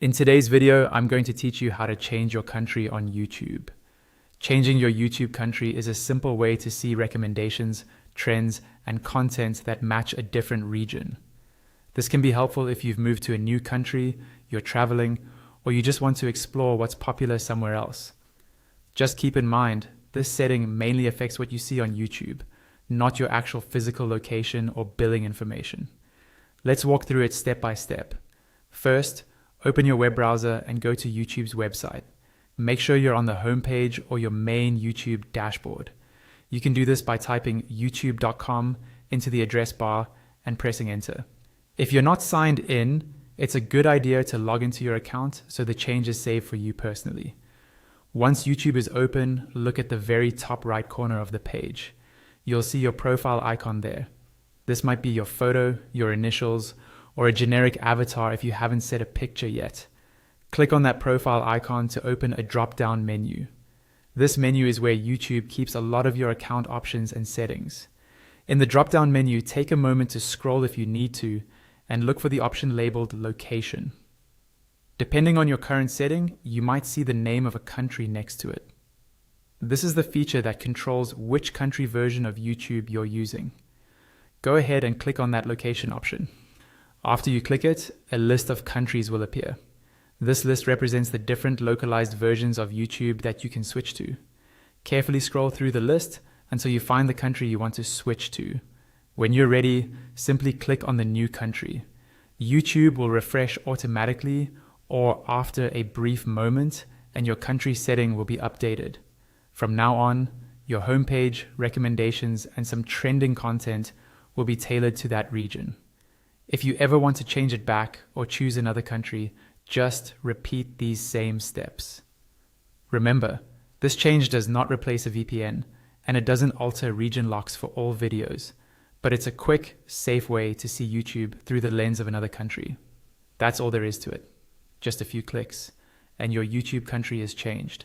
In today's video, I'm going to teach you how to change your country on YouTube. Changing your YouTube country is a simple way to see recommendations, trends, and content that match a different region. This can be helpful if you've moved to a new country, you're traveling, or you just want to explore what's popular somewhere else. Just keep in mind, this setting mainly affects what you see on YouTube, not your actual physical location or billing information. Let's walk through it step by step. First, open your web browser and go to YouTube's website. Make sure you're on the homepage or your main YouTube dashboard. You can do this by typing youtube.com into the address bar and pressing enter. If you're not signed in, it's a good idea to log into your account so the change is saved for you personally. Once YouTube is open, look at the very top right corner of the page. You'll see your profile icon there. This might be your photo, your initials, or a generic avatar if you haven't set a picture yet. Click on that profile icon to open a drop-down menu. This menu is where YouTube keeps a lot of your account options and settings. In the drop-down menu, take a moment to scroll if you need to, and look for the option labeled Location. Depending on your current setting, you might see the name of a country next to it. This is the feature that controls which country version of YouTube you're using. Go ahead and click on that location option. After you click it, a list of countries will appear. This list represents the different localized versions of YouTube that you can switch to. Carefully scroll through the list until you find the country you want to switch to. When you're ready, simply click on the new country. YouTube will refresh automatically or after a brief moment, and your country setting will be updated. From now on, your homepage, recommendations, and some trending content will be tailored to that region. If you ever want to change it back or choose another country, just repeat these same steps. Remember, this change does not replace a VPN, and it doesn't alter region locks for all videos, but it's a quick, safe way to see YouTube through the lens of another country. That's all there is to it. Just a few clicks, and your YouTube country is changed.